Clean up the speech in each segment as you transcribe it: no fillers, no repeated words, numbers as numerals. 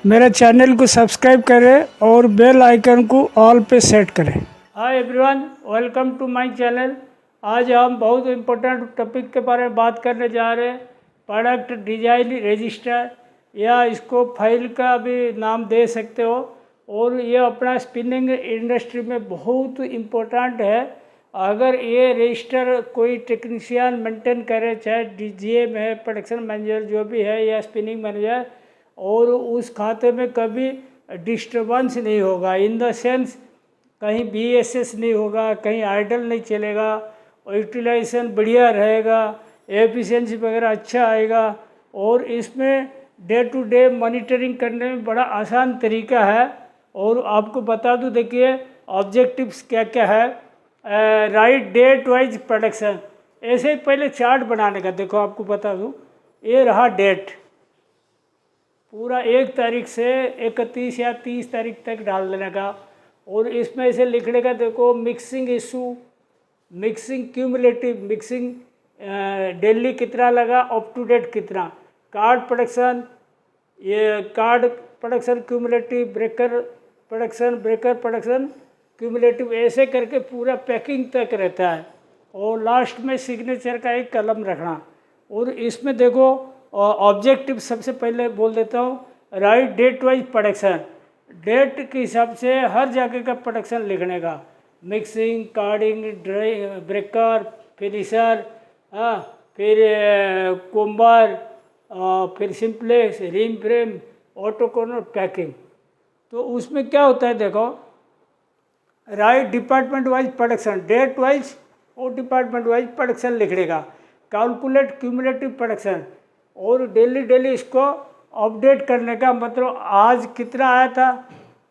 मेरे चैनल को सब्सक्राइब करें और बेल आइकन को ऑल पे सेट करें। Hi everyone, welcome to my channel. आज हम बहुत इम्पोर्टेंट टॉपिक के बारे में बात करने जा रहे हैं। प्रोडक्ट डिजाइन रजिस्टर, या इसको फाइल का भी नाम दे सकते हो। और ये अपना स्पिनिंग इंडस्ट्री में बहुत इम्पोर्टेंट है। अगर ये रजिस्टर कोई टेक्नीशियन मेंटेन करे, चाहे डीजीएम है, प्रोडक्शन मैनेजर जो भी है, या स्पिनिंग मैनेजर, और उस खाते में कभी डिस्टर्बेंस नहीं होगा। इन द सेंस कहीं बीएसएस नहीं होगा, कहीं आइडल नहीं चलेगा, और यूटिलाइजेशन बढ़िया रहेगा, एफिशिएंसी वगैरह अच्छा आएगा। और इसमें डे टू डे मॉनिटरिंग करने में बड़ा आसान तरीका है। और आपको बता दूं, देखिए ऑब्जेक्टिव्स क्या क्या है। राइट डेट वाइज प्रोडक्शन, ऐसे ही पहले चार्ट बनाने का। देखो आपको बता दूं, ये रहा डेट, पूरा 1 तारीख से 31 या 30 तारीख तक डाल देने का। और इसमें इसे लिखने का, देखो mixing issue, mixing cumulative, mixing daily कितना लगा, अप टू डेट कितना, कार्ड प्रोडक्शन, ये card production cumulative, breaker production, breaker production cumulative, ऐसे करके पूरा पैकिंग तक रहता है। और लास्ट में सिग्नेचर का एक कलम रखना। और इसमें देखो ऑब्जेक्टिव सबसे पहले बोल देता हूँ, right date wise production, date के हिसाब से हर जगह का प्रोडक्शन लिखने का। Mixing, carding, dry, breaker, finisher, फिर कोम्बर, फिर simplex, ring frame, autoconer, packing. तो उसमें क्या होता है, देखो right department wise production, date wise और डिपार्टमेंट वाइज प्रोडक्शन लिखने का। कैलकुलेट क्यूमुलेटिव प्रोडक्शन, और डेली इसको अपडेट करने का। मतलब आज कितना आया था,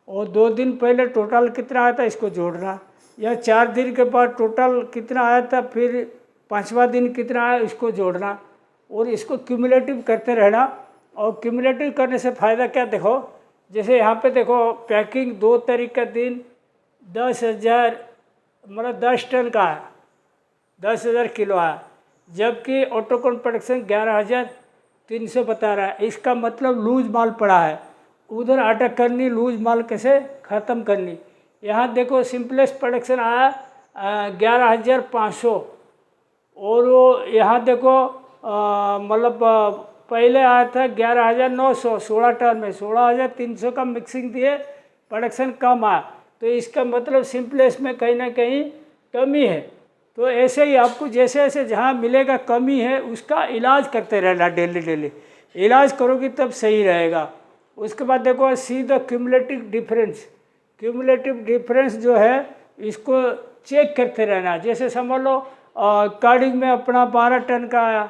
और 2 दिन पहले टोटल कितना आया था, इसको जोड़ना। या 4 दिन के बाद टोटल कितना आया था, फिर 5वां दिन कितना आया, इसको जोड़ना। और इसको क्यूमुलेटिव करते रहना। और क्यूमुलेटिव करने से फ़ायदा क्या, देखो जैसे यहाँ पे देखो पैकिंग 2 तारीख का दिन 10,000, मतलब 10 टन का है, 10,000 किलो है। जबकि ऑटोकॉन प्रोडक्शन 11,300 बता रहा है। इसका मतलब लूज माल पड़ा है, उधर अटक करनी, लूज माल कैसे ख़त्म करनी। यहाँ देखो सिंपलेस्ट प्रोडक्शन आया 11,500, और वो यहाँ देखो मतलब पहले आया था 11,900, 16 टन में 16,300 का मिक्सिंग दिए, प्रोडक्शन कम आया। तो इसका मतलब सिंपलेस्ट में कहीं ना कहीं कमी है। तो ऐसे ही आपको जैसे जैसे जहाँ मिलेगा कमी है, उसका इलाज करते रहना। डेली इलाज करोगे तब सही रहेगा। उसके बाद देखो see the cumulative difference, cumulative difference जो है इसको चेक करते रहना। जैसे समझ लो कार्डिंग में अपना 12 टन का आया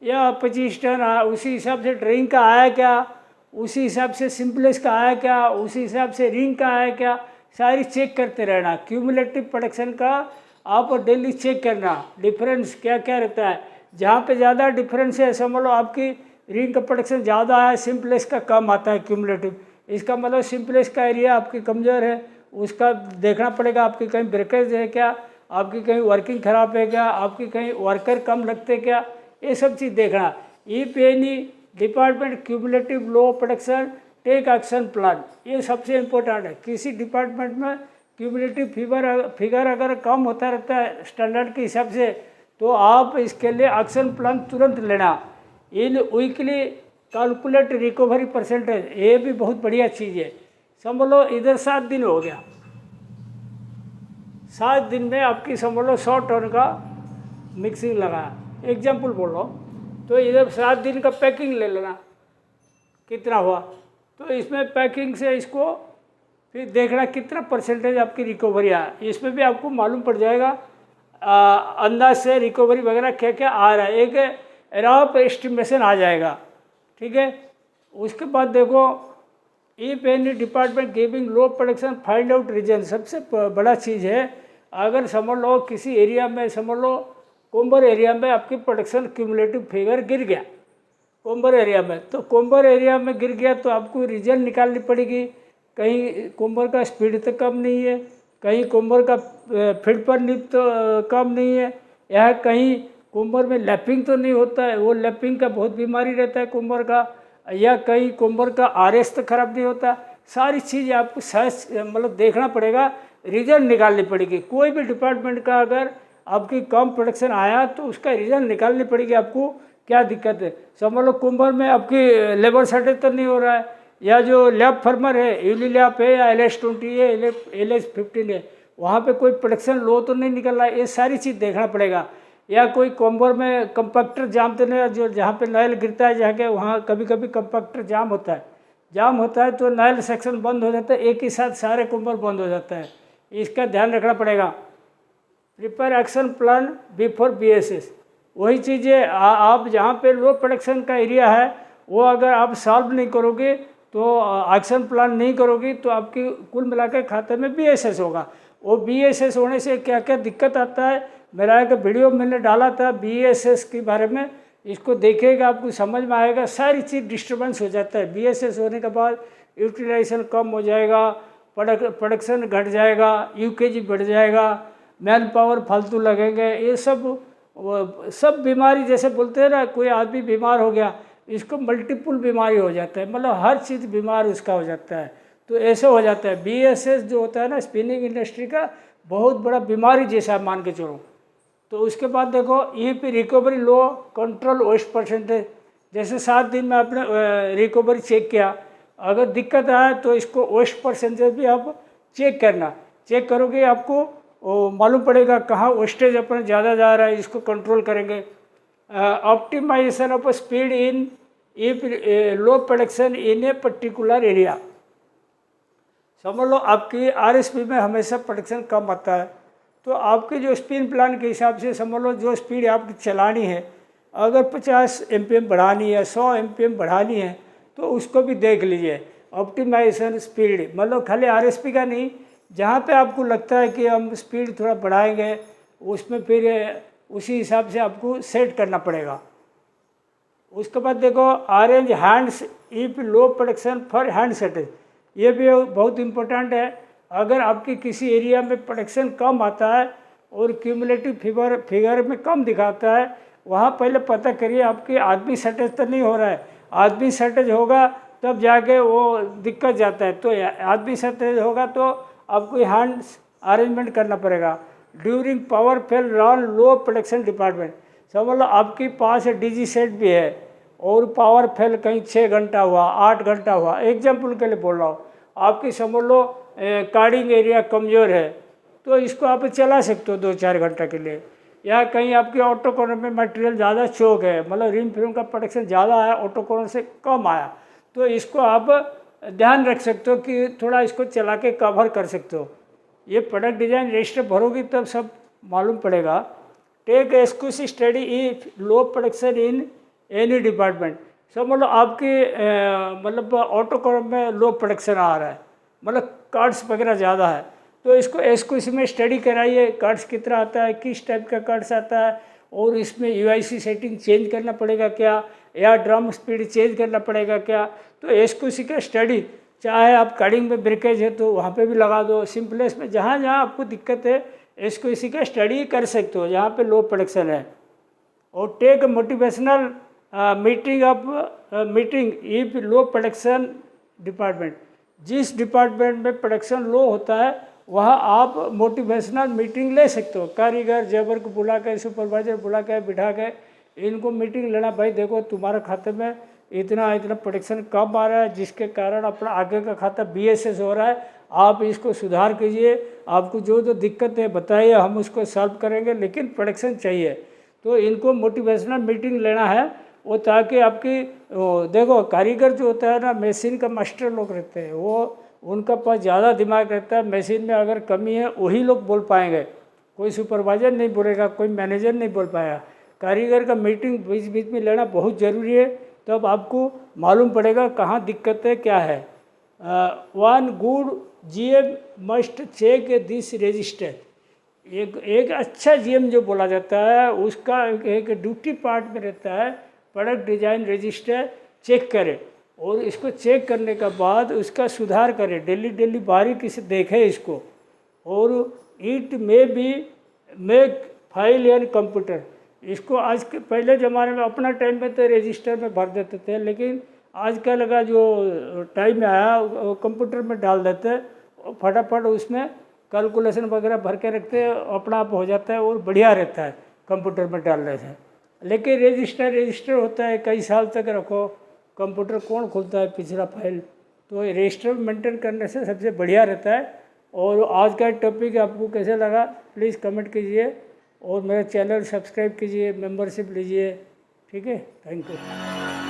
या 25 टन आया, उसी हिसाब से ड्रिंक का आया क्या, उसी हिसाब से सिंपलेस का आया क्या, उसी हिसाब से रिंग का आया क्या, सारी चेक करते रहना। क्यूमुलेटिव प्रोडक्शन का आप डेली चेक करना, डिफरेंस क्या क्या रहता है। जहाँ पे ज़्यादा डिफरेंस है, समझ लो आपकी रिंग का प्रोडक्शन ज़्यादा है, सिंपलेस का कम आता है क्यूमुलेटिव। इसका मतलब सिंपलेस का एरिया आपकी कमज़ोर है, उसका देखना पड़ेगा। आपकी कहीं ब्रेकेज है क्या, आपकी कहीं वर्किंग ख़राब है क्या, आपकी कहीं वर्कर कम लगते क्या, ये सब चीज़ देखना। If any department cumulative low production take action plan, ये सबसे इम्पोर्टेंट है। किसी डिपार्टमेंट में क्यूमुलेटिव फिगर अगर कम होता रहता है स्टैंडर्ड के हिसाब से, तो आप इसके लिए एक्शन प्लान तुरंत लेना। इन वीकली कैलकुलेट रिकवरी परसेंटेज, ये भी बहुत बढ़िया चीज़ है। समझ लो इधर 7 दिन हो गया, 7 दिन में आपकी समझ लो 100 टन का मिक्सिंग लगा, एग्जाम्पल बोल रहा हूँ। तो इधर 7 दिन का पैकिंग ले लेना, कितना हुआ। तो इसमें पैकिंग से इसको फिर देखना कितना परसेंटेज आपकी रिकवरी आया। इसमें भी आपको मालूम पड़ जाएगा अंदाज से रिकवरी वगैरह क्या क्या आ रहा है, एक रफ एस्टिमेशन आ जाएगा। ठीक है। उसके बाद देखो if any department giving low production find out reason, सबसे बड़ा चीज़ है। अगर समझ लो किसी एरिया में, समझ लो कोम्बर एरिया में आपकी प्रोडक्शन क्यूमुलेटिव फिगर गिर गया कोम्बर एरिया में, तो कोम्बर एरिया में गिर गया तो आपको रीजन निकालनी पड़ेगी। कहीं कोम्बर का स्पीड तो कम नहीं है, कहीं कोम्बर का फीड पर निप तो कम नहीं है, या कहीं कोम्बर में लैपिंग तो नहीं होता है। वो लैपिंग का बहुत बीमारी रहता है कोम्बर का, या कहीं कोम्बर का आरएस तो खराब नहीं होता। सारी चीज़ आपको सहज मतलब देखना पड़ेगा, रिजल्ट निकालनी पड़ेगी। कोई भी डिपार्टमेंट का अगर आपकी कम प्रोडक्शन आया तो उसका रिजल्ट निकालनी पड़ेगी आपको, क्या दिक्कत है। समझ लो कुंभर में आपकी लेबर शॉर्टेज तो नहीं हो रहा है, या जो लैब फार्मर है यूनिलैब है या LS20 है LS15 है, वहाँ पे कोई प्रोडक्शन लो तो नहीं निकल रहा है, ये सारी चीज़ देखना पड़ेगा। या कोई कोम्बर में कंपैक्टर जाम तो नहीं, जो जहाँ पे नल गिरता है जाके वहाँ कभी कभी कंपैक्टर जाम होता है तो नल सेक्शन बंद हो जाता है, एक ही साथ सारे कुंबर बंद हो जाता है। इसका ध्यान रखना पड़ेगा। Prepare action plan before BSS, वही चीज़ें आप जहाँ पे लो प्रोडक्शन का एरिया है वो अगर आप सॉल्व नहीं करोगे तो एक्शन प्लान नहीं करोगी तो आपकी कुल मिलाकर खाते में BSS होगा। वो BSS होने से क्या क्या दिक्कत आता है, मेरा एक वीडियो मैंने डाला था BSS के बारे में, इसको देखिएगा आपको समझ में आएगा। सारी चीज़ डिस्टर्बेंस हो जाता है। BSS होने के बाद यूटिलाइजेशन कम हो जाएगा, प्रोडक्शन घट जाएगा, UKG बढ़ जाएगा, मैन पावर फालतू लगेंगे, ये सब बीमारी जैसे बोलते हैं ना, कोई आदमी बीमार हो गया इसको मल्टीपल बीमारी हो जाता है, मतलब हर चीज़ बीमार उसका हो जाता है। तो ऐसे हो जाता है। BSS जो होता है ना स्पिनिंग इंडस्ट्री का बहुत बड़ा बीमारी जैसा मान के चलो। तो उसके बाद देखो EP रिकवरी लो, कंट्रोल वेस्ट परसेंटेज, जैसे 7 दिन में आपने रिकवरी चेक किया, अगर दिक्कत आए तो इसको वेस्ट परसेंटेज भी आप चेक करोगे, आपको मालूम पड़ेगा कहाँ वेस्टेज अपना ज़्यादा जा रहा है, इसको कंट्रोल करेंगे। Optimization of speed in if low production in a particular area. समझ लो आपकी RSP में हमेशा प्रोडक्शन कम आता है, तो आपके जो स्पिन प्लान के हिसाब से समझ लो जो स्पीड आपकी चलानी है, अगर 50 MPM बढ़ानी है, 100 MPM बढ़ानी है, तो उसको भी देख लीजिए। ऑप्टिमाइजेशन स्पीड मतलब खाली RSP का नहीं, जहाँ पे आपको लगता है कि हम स्पीड थोड़ा बढ़ाएंगे उसमें फिर उसी हिसाब से आपको सेट करना पड़ेगा। उसके बाद देखो arrange hands if low production for hand सेटेज, ये भी बहुत इम्पोर्टेंट है। अगर आपकी किसी एरिया में प्रोडक्शन कम आता है और क्यूमुलेटिव फिगर में कम दिखाता है, वहाँ पहले पता करिए आपकी आदमी शॉर्टेज तो नहीं हो रहा है। आदमी शॉर्टेज होगा तब जाके वो दिक्कत जाता है, तो आदमी शॉर्टेज होगा तो आपको हैंड्स अरेंजमेंट करना पड़ेगा। ड्यूरिंग पावर फेल रन लो प्रोडक्शन डिपार्टमेंट, समझ लो आपके पास DG सेट भी है और पावर फेल कहीं 6 घंटा हुआ, 8 घंटा हुआ, एग्जाम्पल के लिए बोल रहा हूँ, आपकी समझ लो कार्डिंग एरिया कमज़ोर है तो इसको आप चला सकते हो 2-4 घंटा के लिए। या कहीं आपकी ऑटो कॉर्नर में मटेरियल ज़्यादा चौक है, मतलब रिम फिल्म का प्रोडक्शन ज़्यादा आया, ऑटो कॉर्नर से कम आया, तो इसको आप ध्यान रख सकते हो कि थोड़ा इसको चला के कवर कर सकते हो। ये प्रोडक्ट डिज़ाइन रजिस्टर भरोगी तब सब मालूम पड़ेगा। Take exclusive study if low production in any department, समझ लो आपकी मतलब ऑटो कॉर्नर में लो प्रोडक्शन आ रहा है, मतलब कार्ड्स वगैरह ज़्यादा है, तो इसको एक्सक्लूसिव में स्टडी कराइए, कार्ड्स कितना आता है, किस टाइप का कार्ड्स आता है, और इसमें UIC सेटिंग चेंज करना पड़ेगा क्या, या ड्रम स्पीड चेंज करना पड़ेगा क्या। तो एक्सक्लूसिव का स्टडी, चाहे आप कार्डिंग में ब्रेकेज है तो वहाँ पे भी लगा दो, सिंपलेस में जहाँ जहाँ आपको दिक्कत है एक्सक्लूसिव का स्टडी कर सकते हो जहाँ पे लो प्रोडक्शन है। और take motivational meeting if low production department, जिस डिपार्टमेंट में प्रोडक्शन लो होता है वहाँ आप मोटिवेशनल मीटिंग ले सकते हो। कारीगर जेबर को बुला के, सुपरवाइजर बुला के, बिठा के इनको मीटिंग लेना, भाई देखो तुम्हारे खाते में इतना प्रोडक्शन कम आ रहा है जिसके कारण अपना आगे का खाता BSS हो रहा है, आप इसको सुधार कीजिए, आपको जो जो दिक्कत है बताइए, हम उसको सॉल्व करेंगे, लेकिन प्रोडक्शन चाहिए। तो इनको मोटिवेशनल मीटिंग लेना है वो, ताकि आपकी देखो कारीगर जो होता है ना, मशीन का मास्टर लोग रहते हैं, वो उनका पास ज़्यादा दिमाग रहता है, मशीन में अगर कमी है वही लोग बोल पाएंगे, कोई सुपरवाइजर नहीं बोलेगा, कोई मैनेजर नहीं बोल पाएगा। कारीगर का मीटिंग बीच बीच में लेना बहुत ज़रूरी है, तब आपको मालूम पड़ेगा कहाँ दिक्कत है क्या है। One good GM must check this register, एक अच्छा GM जो बोला जाता है उसका एक ड्यूटी पार्ट में रहता है प्रोडक्ट डिज़ाइन रजिस्टर चेक करे, और इसको चेक करने के बाद उसका सुधार करे, डेली बारीकी से देखे इसको, और it may be make file and computer. इसको आज के पहले ज़माने में अपना टाइम में तो रजिस्टर में भर देते थे, लेकिन आजकल का जो टाइम आया वो कंप्यूटर में डाल देते हैं और फटाफट उसमें कैलकुलेशन वगैरह भर के रखते हैं, अपना आप हो जाता है और बढ़िया रहता है कंप्यूटर में डालने से। लेकिन रजिस्टर होता है, कई साल तक रखो, कंप्यूटर कौन खोलता है पिछला फाइल, तो रजिस्टर मेंटेन करने से सबसे बढ़िया रहता है। और आज का टॉपिक आपको कैसे लगा प्लीज़ कमेंट कीजिए और मेरा चैनल सब्सक्राइब कीजिए, मेंबरशिप लीजिए। ठीक है, थैंक यू।